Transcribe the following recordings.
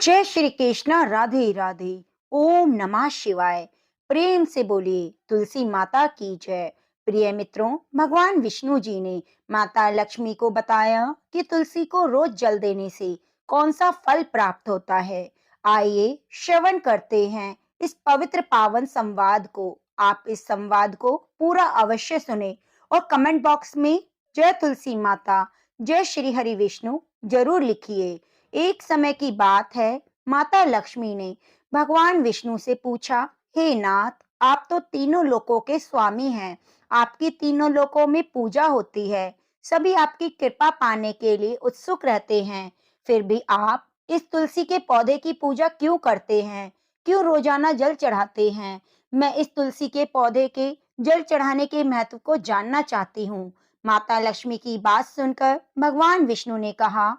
जय श्री कृष्णा। राधे राधे। ओम नमः शिवाय। प्रेम से बोलिए तुलसी माता की जय। प्रिय मित्रों, भगवान विष्णु जी ने माता लक्ष्मी को बताया कि तुलसी को रोज जल देने से कौन सा फल प्राप्त होता है। आइए श्रवण करते हैं इस पवित्र पावन संवाद को। आप इस संवाद को पूरा अवश्य सुने और कमेंट बॉक्स में जय तुलसी माता, जय श्री हरि विष्णु जरूर लिखिए। एक समय की बात है, माता लक्ष्मी ने भगवान विष्णु से पूछा, हे नाथ, आप तो तीनों लोकों के स्वामी हैं, आपकी तीनों लोकों में पूजा होती है, सभी आपकी कृपा पाने के लिए उत्सुक रहते हैं, फिर भी आप इस तुलसी के पौधे की पूजा क्यों करते हैं? क्यों रोजाना जल चढ़ाते हैं? मैं इस तुलसी के पौधे के जल चढ़ाने के महत्व को जानना चाहती हूँ। माता लक्ष्मी की बात सुनकर भगवान विष्णु ने कहा,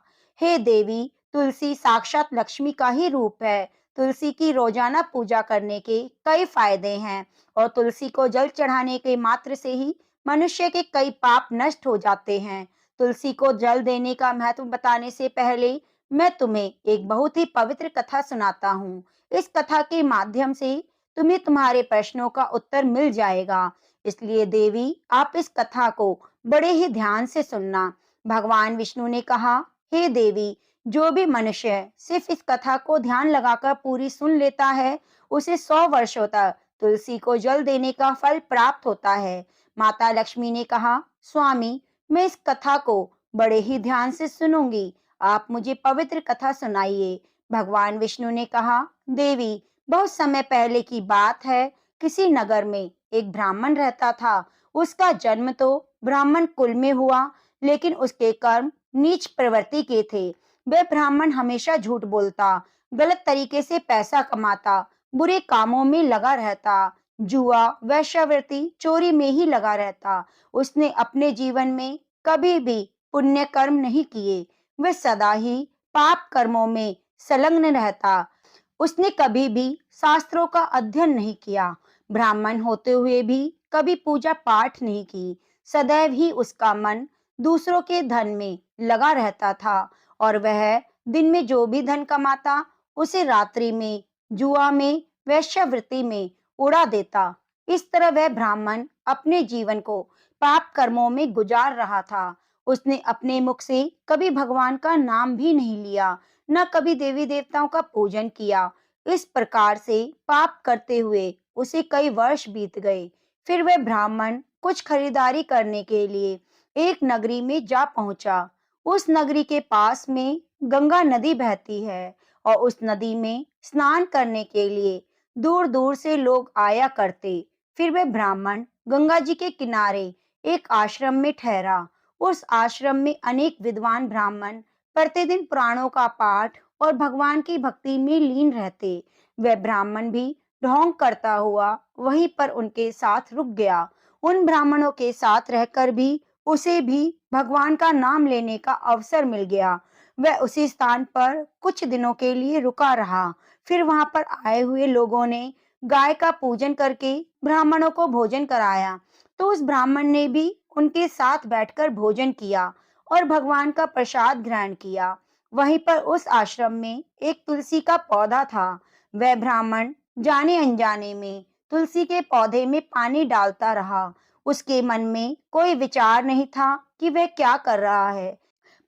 हे देवी, तुलसी साक्षात लक्ष्मी का ही रूप है। तुलसी की रोजाना पूजा करने के कई फायदे हैं और तुलसी को जल चढ़ाने के मात्र से ही मनुष्य के कई पाप नष्ट हो जाते हैं। तुलसी को जल देने का महत्व बताने से पहले मैं तुम्हें एक बहुत ही पवित्र कथा सुनाता हूँ। इस कथा के माध्यम से तुम्हें तुम्हारे प्रश्नों का उत्तर मिल जाएगा। इसलिए देवी, आप इस कथा को बड़े ही ध्यान से सुनना। भगवान विष्णु ने कहा, हे देवी, जो भी मनुष्य सिर्फ इस कथा को ध्यान लगाकर पूरी सुन लेता है, उसे 100 वर्षों तक तुलसी को जल देने का फल प्राप्त होता है। माता लक्ष्मी ने कहा, स्वामी, मैं इस कथा को बड़े ही ध्यान से सुनूंगी, आप मुझे पवित्र कथा सुनाइए। भगवान विष्णु ने कहा, देवी, बहुत समय पहले की बात है, किसी नगर में एक ब्राह्मण रहता था। उसका जन्म तो ब्राह्मण कुल में हुआ, लेकिन उसके कर्म नीच प्रवृत्ति के थे। वह ब्राह्मण हमेशा झूठ बोलता, गलत तरीके से पैसा कमाता, बुरे कामों में लगा रहता, जुआ, वेश्यावृत्ति, चोरी में ही लगा रहता। उसने अपने जीवन में कभी भी पुण्य कर्म नहीं किए। वह सदा ही पाप कर्मों में संलग्न रहता। उसने कभी भी शास्त्रों का अध्ययन नहीं किया। ब्राह्मण होते हुए भी कभी पूजा पाठ नहीं की। सदैव ही उसका मन दूसरों के धन में लगा रहता था और वह दिन में जो भी धन कमाता, उसे रात्रि में जुआ में, वेश्यावृत्ति में उड़ा देता। इस तरह वह ब्राह्मण अपने जीवन को पाप कर्मों में गुजार रहा था। उसने अपने मुख से कभी भगवान का नाम भी नहीं लिया, न कभी देवी देवताओं का पूजन किया। इस प्रकार से पाप करते हुए उसे कई वर्ष बीत गए। फिर वह ब्राह्मण कुछ खरीदारी करने के लिए एक नगरी में जा पहुंचा। उस नगरी के पास में गंगा नदी बहती है और उस नदी में स्नान करने के लिए दूर दूर से लोग आया करते। फिर वह ब्राह्मण गंगा जी के किनारे एक आश्रम में ठहरा। उस आश्रम में अनेक विद्वान ब्राह्मण प्रतिदिन पुराणों का पाठ और भगवान की भक्ति में लीन रहते। वह ब्राह्मण भी ढोंग करता हुआ वहीं पर उनके साथ रुक गया। उन ब्राह्मणों के साथ रहकर भी उसे भी भगवान का नाम लेने का अवसर मिल गया। वह उसी स्थान पर कुछ दिनों के लिए रुका रहा। फिर वहां पर आए हुए लोगों ने गाय का पूजन करके ब्राह्मणों को भोजन कराया, तो उस ब्राह्मण ने भी उनके साथ बैठकर भोजन किया और भगवान का प्रसाद ग्रहण किया। वहीं पर उस आश्रम में एक तुलसी का पौधा था। वह ब्राह्मण जाने अनजाने में तुलसी के पौधे में पानी डालता रहा। उसके मन में कोई विचार नहीं था कि वह क्या कर रहा है।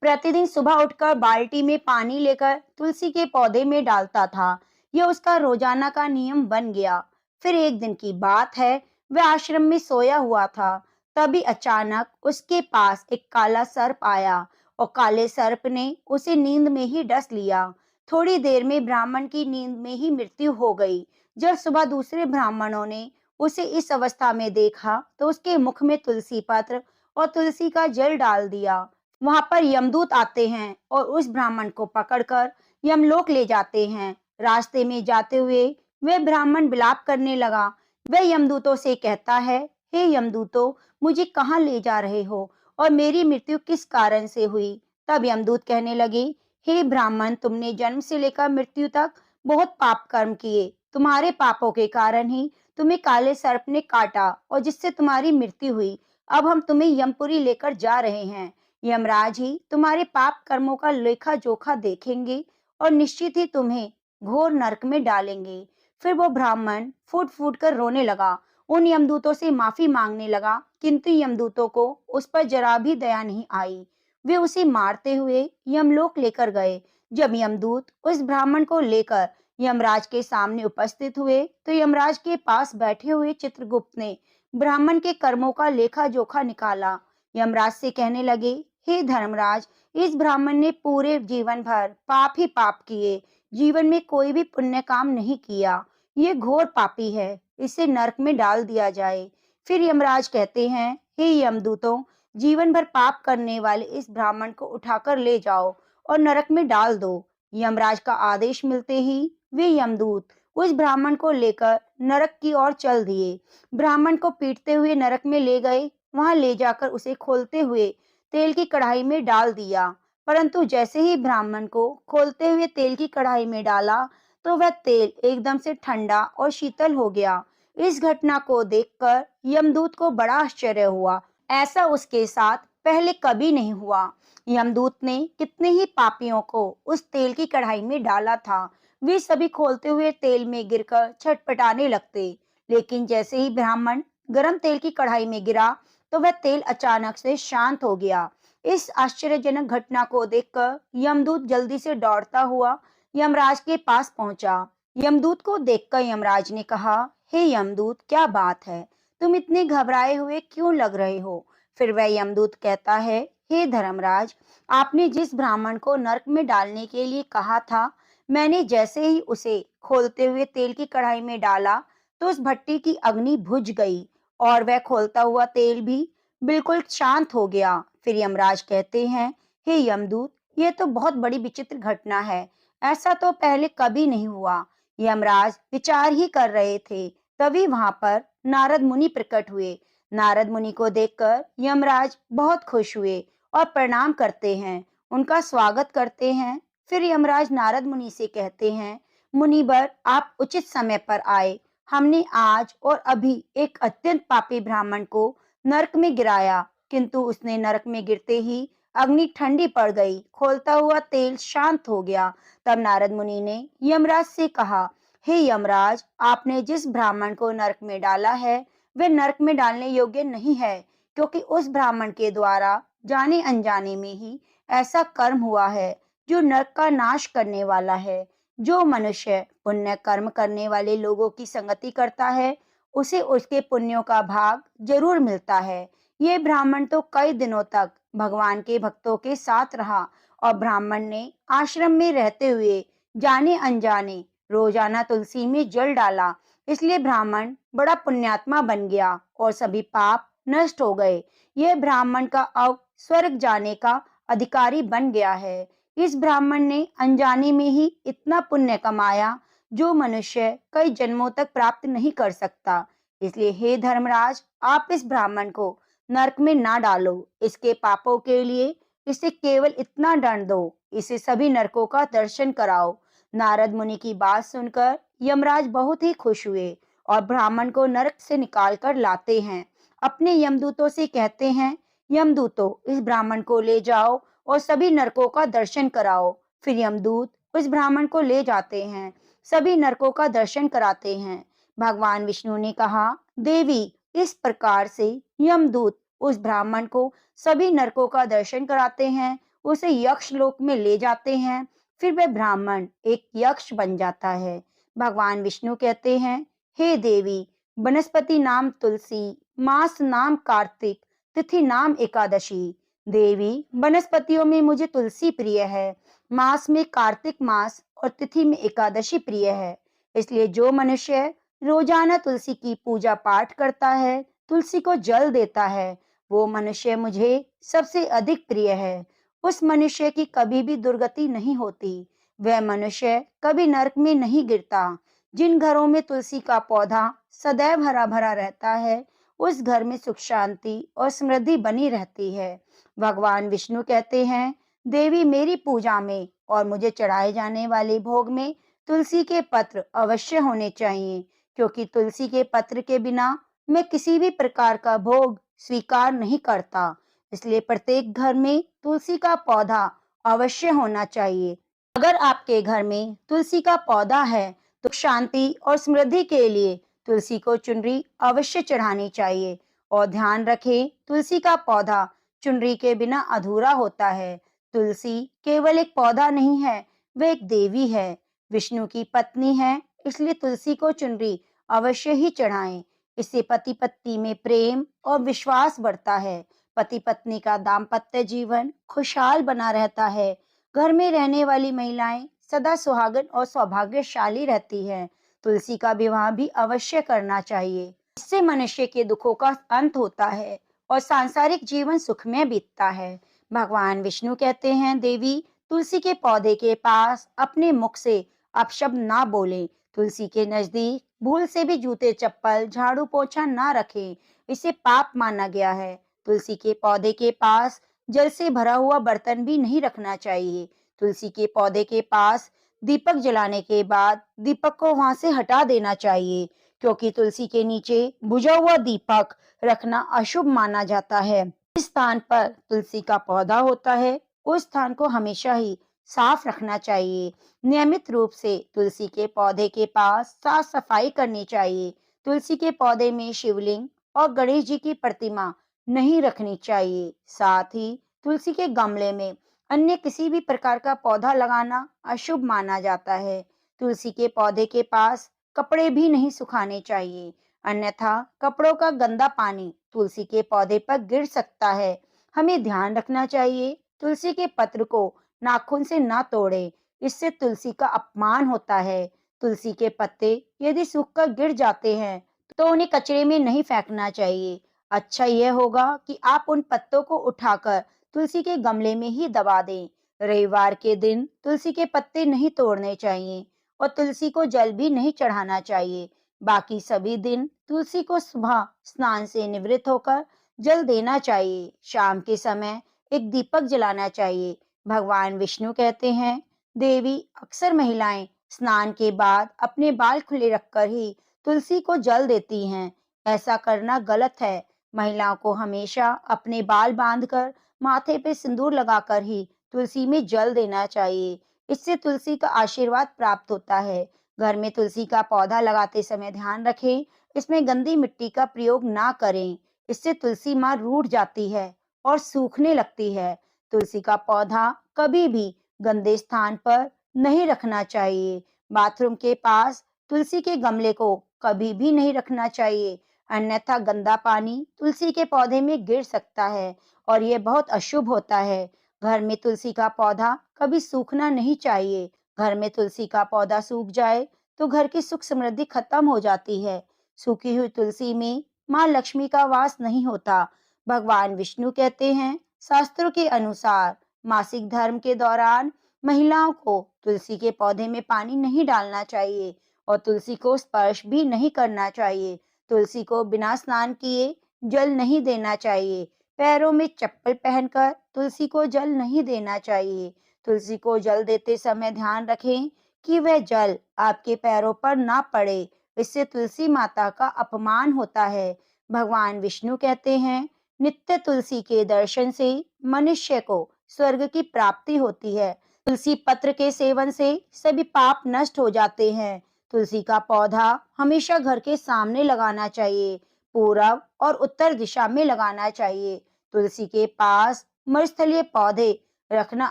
प्रतिदिन सुबह उठकर बाल्टी में पानी लेकर तुलसी के पौधे में डालता था। यह उसका रोजाना का नियम बन गया। फिर एक दिन की बात है, वह आश्रम में सोया हुआ था। तभी अचानक उसके पास एक काला सर्प आया और काले सर्प ने उसे नींद में ही डस लिया। थोड़ी देर में ब्राह्मण की नींद में ही मृत्यु हो गई। जब सुबह दूसरे ब्राह्मणों ने उसे इस अवस्था में देखा, तो उसके मुख में तुलसी पत्र और तुलसी का जल डाल दिया। वहां पर यमदूत आते हैं और उस ब्राह्मण को पकड़कर यमलोक ले जाते हैं। रास्ते में जाते हुए वह ब्राह्मण विलाप करने लगा। वह यमदूतों से कहता है, हे यमदूतों, मुझे कहाँ ले जा रहे हो और मेरी मृत्यु किस कारण से हुई? तब यमदूत कहने लगे, हे ब्राह्मण, तुमने जन्म से लेकर मृत्यु तक बहुत पाप कर्म किए। तुम्हारे पापों के कारण ही तुम्हें काले सर्प ने काटा और जिससे तुम्हारी मृत्यु हुई। अब हम तुम्हें यमपुरी लेकर जा रहे हैं। यमराज ही तुम्हारे पाप कर्मों का लेखा जोखा देखेंगे और निश्चित ही तुम्हें घोर नरक में डालेंगे। फिर वो ब्राह्मण फूट फूट कर रोने लगा, उन यमदूतों से माफी मांगने लगा, किंतु यमदूतों को उस पर जरा भी दया नहीं आई। वे उसे मारते हुए यमलोक लेकर गए। जब यमदूत उस ब्राह्मण को लेकर यमराज के सामने उपस्थित हुए, तो यमराज के पास बैठे हुए चित्रगुप्त ने ब्राह्मण के कर्मों का लेखा जोखा निकाला। यमराज से कहने लगे, हे धर्मराज, इस ब्राह्मण ने पूरे जीवन भर पाप ही पाप किए, जीवन में कोई भी पुण्य काम नहीं किया। ये घोर पापी है, इसे नरक में डाल दिया जाए। फिर यमराज कहते हैं, हे यमदूतों, जीवन भर पाप करने वाले इस ब्राह्मण को उठाकर ले जाओ और नरक में डाल दो। यमराज का आदेश मिलते ही वे यमदूत उस ब्राह्मण को लेकर नरक की ओर चल दिए। ब्राह्मण को पीटते हुए नरक में ले गए। वहां ले जाकर उसे खोलते हुए तेल की कढ़ाई में डाल दिया। परंतु जैसे ही ब्राह्मण को खोलते हुए तेल की कढ़ाई में डाला, तो वह तेल एकदम से ठंडा और शीतल हो गया। इस घटना को देखकर यमदूत को बड़ा आश्चर्य हुआ। ऐसा उसके साथ पहले कभी नहीं हुआ। यमदूत ने कितने ही पापियों को उस तेल की कढ़ाई में डाला था, वे सभी खोलते हुए तेल में गिरकर छटपटाने लगते। लेकिन जैसे ही ब्राह्मण गरम तेल की कढ़ाई में गिरा, तो वह तेल अचानक से शांत हो गया। इस आश्चर्यजनक घटना को देखकर यमदूत जल्दी से दौड़ता हुआ यमराज के पास पहुंचा। यमदूत को देखकर यमराज ने कहा, हे यमदूत, क्या बात है? तुम इतने घबराए हुए क्यों लग रहे हो? फिर वह यमदूत कहता है, हे धर्मराज, आपने जिस ब्राह्मण को नरक में डालने के लिए कहा था, मैंने जैसे ही उसे खोलते हुए तेल की कढ़ाई में डाला, तो उस भट्टी की अग्नि बुझ गई और वह खोलता हुआ तेल भी बिल्कुल शांत हो गया। फिर यमराज कहते हैं, हे यमदूत, ये तो बहुत बड़ी विचित्र घटना है, ऐसा तो पहले कभी नहीं हुआ। यमराज विचार ही कर रहे थे, तभी वहां पर नारद मुनि प्रकट हुए। नारद मुनि को देखकर यमराज बहुत खुश हुए और प्रणाम करते हैं, उनका स्वागत करते हैं। फिर यमराज नारद मुनि से कहते हैं, मुनिवर, आप उचित समय पर आए। हमने आज और अभी एक अत्यंत पापी ब्राह्मण को नरक में गिराया, किंतु उसने नरक में गिरते ही अग्नि ठंडी पड़ गई, खोलता हुआ तेल शांत हो गया। तब नारद मुनि ने यमराज से कहा, हे यमराज, आपने जिस ब्राह्मण को नरक में डाला है, वह नरक में डालने योग्य नहीं है, क्योंकि उस ब्राह्मण के द्वारा जाने अनजाने में ही ऐसा कर्म हुआ है जो नरक का नाश करने वाला है। जो मनुष्य पुण्य कर्म करने वाले लोगों की संगति करता है, उसे उसके पुण्यों का भाग जरूर मिलता है। ये ब्राह्मण तो कई दिनों तक भगवान के भक्तों के साथ रहा और ब्राह्मण ने आश्रम में रहते हुए जाने अनजाने रोजाना तुलसी में जल डाला, इसलिए ब्राह्मण बड़ा पुण्यात्मा बन गया और सभी पाप नष्ट हो गए। यह ब्राह्मण का अब स्वर्ग जाने का अधिकारी बन गया है। इस ब्राह्मण ने अनजाने में ही इतना पुण्य कमाया जो मनुष्य कई जन्मों तक प्राप्त नहीं कर सकता। इसलिए हे धर्मराज, आप इस ब्राह्मण को नरक में ना डालो। इसके पापों के लिए इसे केवल इतना दंड दो, इसे सभी नरकों का दर्शन कराओ। नारद मुनि की बात सुनकर यमराज बहुत ही खुश हुए और ब्राह्मण को नरक से निकाल कर लाते हैं। अपने यमदूतों से कहते हैं, यमदूतों, इस ब्राह्मण को ले जाओ और सभी नरकों का दर्शन कराओ। फिर यमदूत उस ब्राह्मण को ले जाते हैं, सभी नरकों का दर्शन कराते हैं। भगवान विष्णु ने कहा, देवी, इस प्रकार से यमदूत उस ब्राह्मण को सभी नरकों का दर्शन कराते हैं, उसे यक्ष लोक में ले जाते हैं। फिर वह ब्राह्मण एक यक्ष बन जाता है। भगवान विष्णु कहते हैं, हे देवी, वनस्पति नाम तुलसी, मास नाम कार्तिक, तिथि नाम एकादशी। देवी, वनस्पतियों में मुझे तुलसी प्रिय है, मास में कार्तिक मास और तिथि में एकादशी प्रिय है। इसलिए जो मनुष्य रोजाना तुलसी की पूजा पाठ करता है, तुलसी को जल देता है, वो मनुष्य मुझे सबसे अधिक प्रिय है। उस मनुष्य की कभी भी दुर्गति नहीं होती, वह मनुष्य कभी नरक में नहीं गिरता। जिन घरों में तुलसी का पौधा सदैव हरा भरा रहता है, उस घर में सुख शांति और समृद्धि बनी रहती है। भगवान विष्णु कहते हैं, देवी, मेरी पूजा में और मुझे चढ़ाए जाने वाले भोग में तुलसी के पत्र अवश्य होने चाहिए, क्योंकि तुलसी के पत्र के बिना मैं किसी भी प्रकार का भोग स्वीकार नहीं करता। इसलिए प्रत्येक घर में तुलसी का पौधा अवश्य होना चाहिए। अगर आपके घर में तुलसी का पौधा है तो शांति और समृद्धि के लिए तुलसी को चुनरी अवश्य चढ़ानी चाहिए। और ध्यान रखें, तुलसी का पौधा चुनरी के बिना अधूरा होता है। तुलसी केवल एक पौधा नहीं है, वह एक देवी है, विष्णु की पत्नी है। इसलिए तुलसी को चुनरी अवश्य ही चढ़ाएं। इससे पति पत्नी में प्रेम और विश्वास बढ़ता है। पति पत्नी का दाम्पत्य जीवन खुशहाल बना रहता है। घर में रहने वाली महिलाएं सदा सुहागन और सौभाग्यशाली रहती हैं। तुलसी का विवाह भी अवश्य करना चाहिए। इससे मनुष्य के दुखों का अंत होता है और सांसारिक जीवन सुखमय बीतता है। भगवान विष्णु कहते हैं, देवी तुलसी के पौधे के पास अपने मुख से अपशब्द ना बोलें। तुलसी के नजदीक भूल से भी जूते चप्पल झाड़ू पोछा ना रखें, इसे पाप माना गया है। तुलसी के पौधे के पास जल से भरा हुआ बर्तन भी नहीं रखना चाहिए। तुलसी के पौधे के पास दीपक जलाने के बाद दीपक को वहां से हटा देना चाहिए, क्योंकि तुलसी के नीचे बुझा हुआ दीपक रखना अशुभ माना जाता है। जिस स्थान पर तुलसी का पौधा होता है उस स्थान को हमेशा ही साफ रखना चाहिए। नियमित रूप से तुलसी के पौधे के पास साफ सफाई करनी चाहिए। तुलसी के पौधे में शिवलिंग और गणेश जी की प्रतिमा नहीं रखनी चाहिए। साथ ही तुलसी के गमले में अन्य किसी भी प्रकार का पौधा लगाना अशुभ माना जाता है। तुलसी के पौधे के पास कपड़े भी नहीं सुखाने चाहिए, अन्यथा कपड़ों का गंदा पानी तुलसी के पौधे पर गिर सकता है। हमें ध्यान रखना चाहिए, तुलसी के पत्र को नाखून से ना तोड़े, इससे तुलसी का अपमान होता है। तुलसी के पत्ते यदि सूखकर गिर जाते हैं तो उन्हें कचरे में नहीं फेंकना चाहिए। अच्छा यह होगा कि आप उन पत्तों को उठाकर तुलसी के गमले में ही दबा दें। रविवार के दिन तुलसी के पत्ते नहीं तोड़ने चाहिए और तुलसी को जल भी नहीं चढ़ाना चाहिए। बाकी सभी दिन तुलसी को सुबह स्नान से निवृत्त होकर जल देना चाहिए। शाम के समय एक दीपक जलाना चाहिए। भगवान विष्णु कहते हैं, देवी अक्सर महिलाएं स्नान के बाद अपने बाल खुले रखकर ही तुलसी को जल देती हैं। ऐसा करना गलत है। महिलाओं को हमेशा अपने बाल बांधकर माथे पे सिंदूर लगाकर ही तुलसी में जल देना चाहिए। इससे तुलसी का आशीर्वाद प्राप्त होता है। घर में तुलसी का पौधा लगाते समय ध्यान रखें, इसमें गंदी मिट्टी का प्रयोग ना करें। इससे तुलसी माँ रूठ जाती है और सूखने लगती है। तुलसी का पौधा कभी भी गंदे स्थान पर नहीं रखना चाहिए। बाथरूम के पास तुलसी के गमले को कभी भी नहीं रखना चाहिए, अन्यथा गंदा पानी तुलसी के पौधे में गिर सकता है और यह बहुत अशुभ होता है। घर में तुलसी का पौधा कभी सूखना नहीं चाहिए। घर में तुलसी का पौधा सूख जाए तो घर की सुख समृद्धि खत्म हो जाती है। सूखी हुई तुलसी में माँ लक्ष्मी का वास नहीं होता। भगवान विष्णु कहते हैं, शास्त्रों के अनुसार मासिक धर्म के दौरान महिलाओं को तुलसी के पौधे में पानी नहीं डालना चाहिए और तुलसी को स्पर्श भी नहीं करना चाहिए। तुलसी को बिना स्नान किए जल नहीं देना चाहिए। पैरों में चप्पल पहनकर तुलसी को जल नहीं देना चाहिए। तुलसी को जल देते समय ध्यान रखें कि वह जल आपके पैरों पर ना पड़े, इससे तुलसी माता का अपमान होता है। भगवान विष्णु कहते हैं, नित्य तुलसी के दर्शन से मनुष्य को स्वर्ग की प्राप्ति होती है। तुलसी पत्र के सेवन से सभी पाप नष्ट हो जाते हैं। तुलसी का पौधा हमेशा घर के सामने लगाना चाहिए, पूरब और उत्तर दिशा में लगाना चाहिए। तुलसी के पास मृस्थलीय पौधे रखना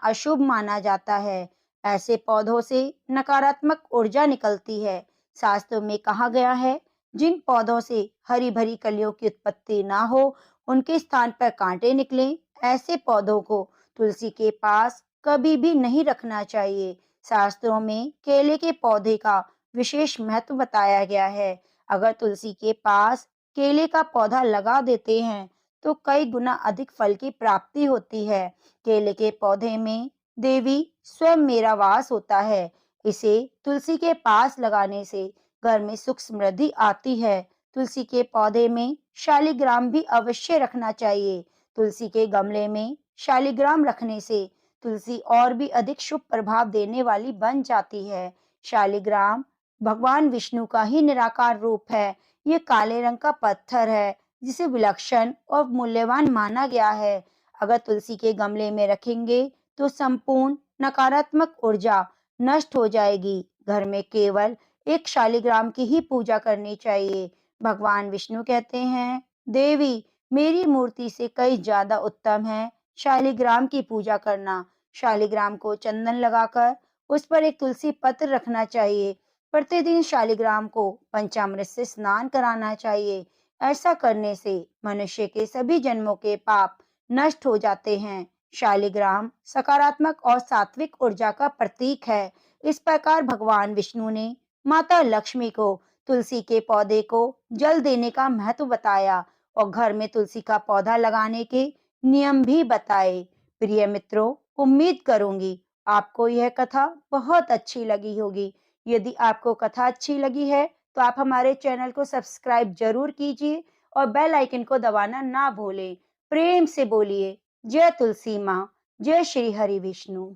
अशुभ माना जाता है। ऐसे पौधों से नकारात्मक ऊर्जा निकलती है। शास्त्रों में कहा गया है, जिन पौधों से हरी भरी कलियों की उत्पत्ति ना हो, उनके स्थान पर कांटे निकलें, ऐसे पौधों को तुलसी के पास कभी भी नहीं रखना चाहिए। शास्त्रों में केले के पौधे का विशेष महत्व बताया गया है। अगर तुलसी के पास केले का पौधा लगा देते हैं तो कई गुना अधिक फल की प्राप्ति होती है। केले के पौधे में देवी स्वयं मेरा वास होता है। इसे तुलसी के पास लगाने से घर में सुख समृद्धि आती है। तुलसी के पौधे में शालिग्राम भी अवश्य रखना चाहिए। तुलसी के गमले में शालिग्राम रखने से तुलसी और भी अधिक शुभ प्रभाव देने वाली बन जाती है। शालिग्राम भगवान विष्णु का ही निराकार रूप है। ये काले रंग का पत्थर है जिसे विलक्षण और मूल्यवान माना गया है। अगर तुलसी के गमले में रखेंगे तो संपूर्ण नकारात्मक ऊर्जा नष्ट हो जाएगी। घर में केवल एक शालिग्राम की ही पूजा करनी चाहिए। भगवान विष्णु कहते हैं, देवी मेरी मूर्ति से कई ज्यादा उत्तम है शालिग्राम की पूजा करना। शालिग्राम को चंदन लगाकर उस पर एक तुलसी पत्र रखना चाहिए। प्रतिदिन शालिग्राम को पंचामृत से स्नान कराना चाहिए। ऐसा करने से मनुष्य के सभी जन्मों के पाप नष्ट हो जाते हैं। शालिग्राम सकारात्मक और सात्विक ऊर्जा का प्रतीक है। इस प्रकार भगवान विष्णु ने माता लक्ष्मी को तुलसी के पौधे को जल देने का महत्व बताया और घर में तुलसी का पौधा लगाने के नियम भी बताए। प्रिय मित्रों, उम्मीद करूंगी आपको यह कथा बहुत अच्छी लगी होगी। यदि आपको कथा अच्छी लगी है तो आप हमारे चैनल को सब्सक्राइब जरूर कीजिए और बेल आइकन को दबाना ना भूलें। प्रेम से बोलिए जय तुलसी माँ, जय श्री हरि विष्णु।